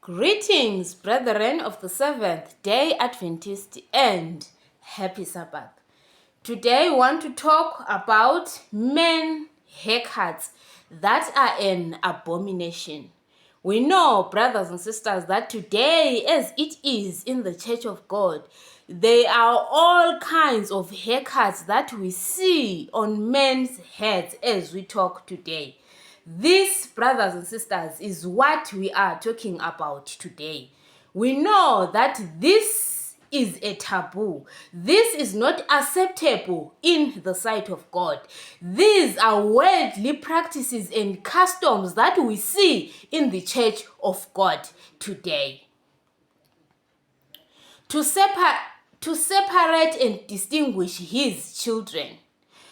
Greetings, brethren of the Seventh-day Adventist, and happy Sabbath. Today we want to talk about men haircuts that are an abomination. We know, brothers and sisters, that today, as it is in the Church of God, there are all kinds of haircuts that we see on men's heads as we talk today. This, brothers and sisters, is what we are talking about today. We know that this is a taboo. This is not acceptable in the sight of God. These are worldly practices and customs that we see in the Church of God today. To separate and distinguish his children.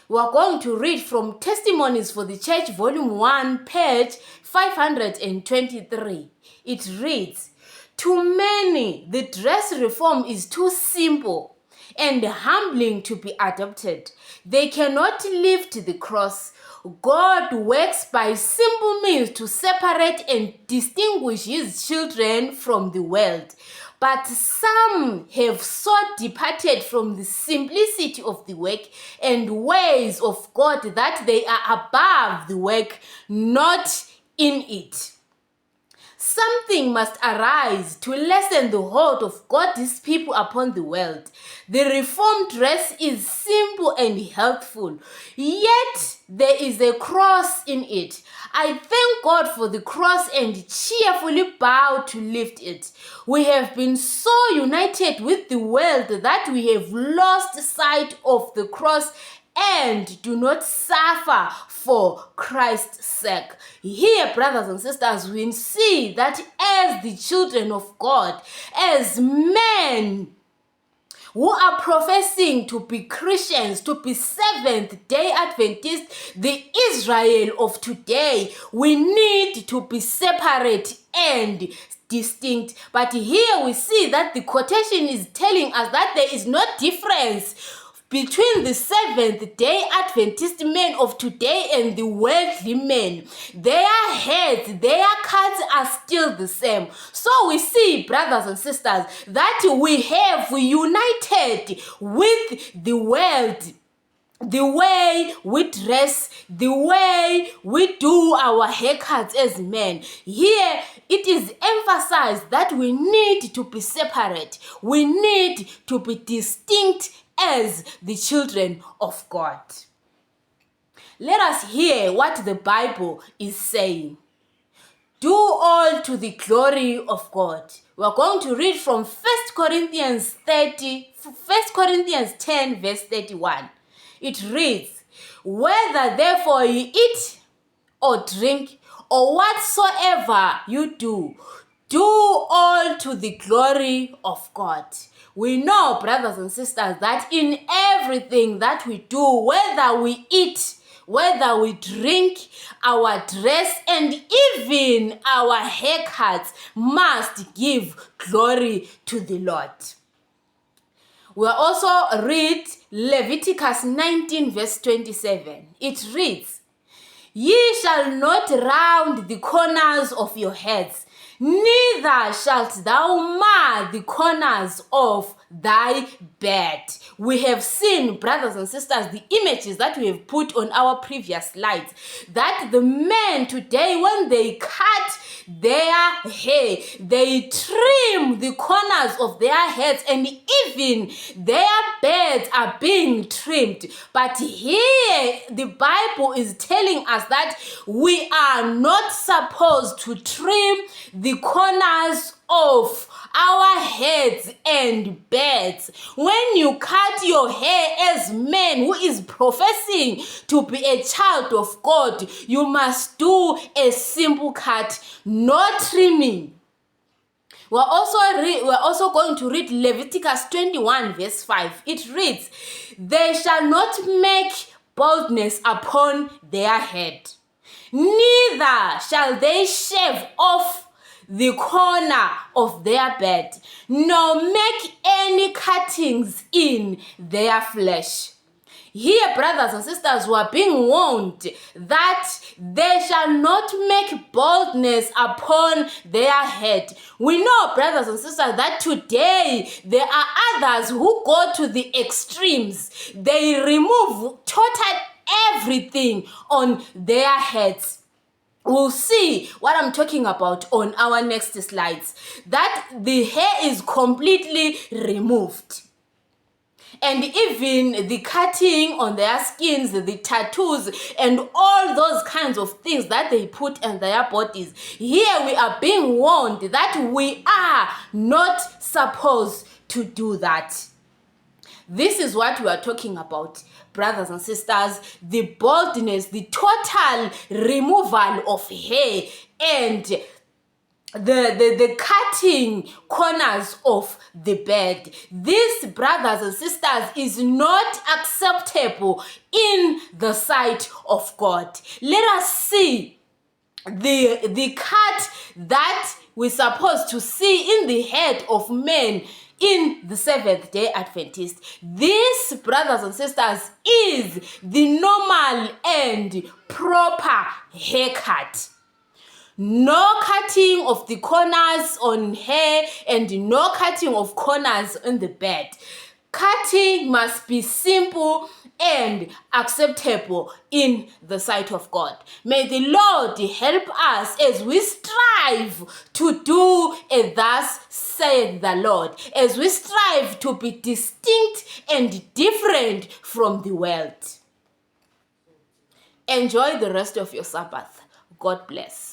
We are going to read from Testimonies for the Church, Volume 1, page 523. It reads, "To many, the dress reform is too simple and humbling to be adopted. They cannot lift the cross. God works by simple means to separate and distinguish his children from the world. But some have so departed from the simplicity of the work and ways of God that they are above the work, not in it. Something must arise to lessen the hold of God's people upon the world. The reformed dress is simple and healthful, yet there is a cross in it. I thank God for the cross and cheerfully bow to lift it. We have been so united with the world that we have lost sight of the cross and do not suffer for Christ's sake." Here, brothers and sisters, we see that as the children of God, as men who are professing to be Christians, to be Seventh-day Adventists, the Israel of today, we need to be separate and distinct. But here we see that the quotation is telling us that there is no difference between the Seventh-day Adventist men of today and the worldly men. Their heads, their cuts are still the same. So we see, brothers and sisters, that we have united with the world. The way we dress, the way we do our haircuts as men. Here it is emphasized that we need to be separate. We need to be distinct as the children of God. Let us hear what the Bible is saying. Do all to the glory of God. We are going to read from 1 Corinthians 10, verse 31. It reads, "Whether therefore you eat or drink or whatsoever you do, do all to the glory of God." We know, brothers and sisters, that in everything that we do, whether we eat, whether we drink, our dress, and even our haircuts must give glory to the Lord. We'll also read Leviticus 19, verse 27. It reads, "Ye shall not round the corners of your heads, neither shalt thou mar the corners of thy bed." We have seen, brothers and sisters, the images that we have put on our previous slides, that the men today, when they cut their hair, they trim the corners of their heads, and even their beds are being trimmed. But here the Bible is telling us that we are not supposed to trim the corners of our heads and beds. When you cut your hair as men who is professing to be a child of God, you must do a simple cut, no trimming. We're also going to read Leviticus 21, verse 5. It reads, "They shall not make baldness upon their head, neither shall they shave off the corner of their bed, nor make any cuttings in their flesh. Here, brothers and sisters, we are being warned that they shall not make boldness upon their head. We know, brothers and sisters, that today there are others who go to the extremes. They remove total everything on their heads. We'll see what I'm talking about on our next slides. That the hair is completely removed. And even the cutting on their skins, the tattoos, and all those kinds of things that they put on their bodies. Here we are being warned that we are not supposed to do that. This is what we are talking about, brothers and sisters. The baldness, the total removal of hair, and the cutting corners of the beard. This, brothers and sisters, is not acceptable in the sight of God. Let us see the cut that we're supposed to see in the head of men in the Seventh-day Adventist. This, brothers and sisters, is the normal and proper haircut. No cutting of the corners on hair and no cutting of corners on the beard. Cutting must be simple and acceptable in the sight of God. May the Lord help us as we strive to do as thus saith the Lord, as we strive to be distinct and different from the world. Enjoy the rest of your Sabbath. God bless.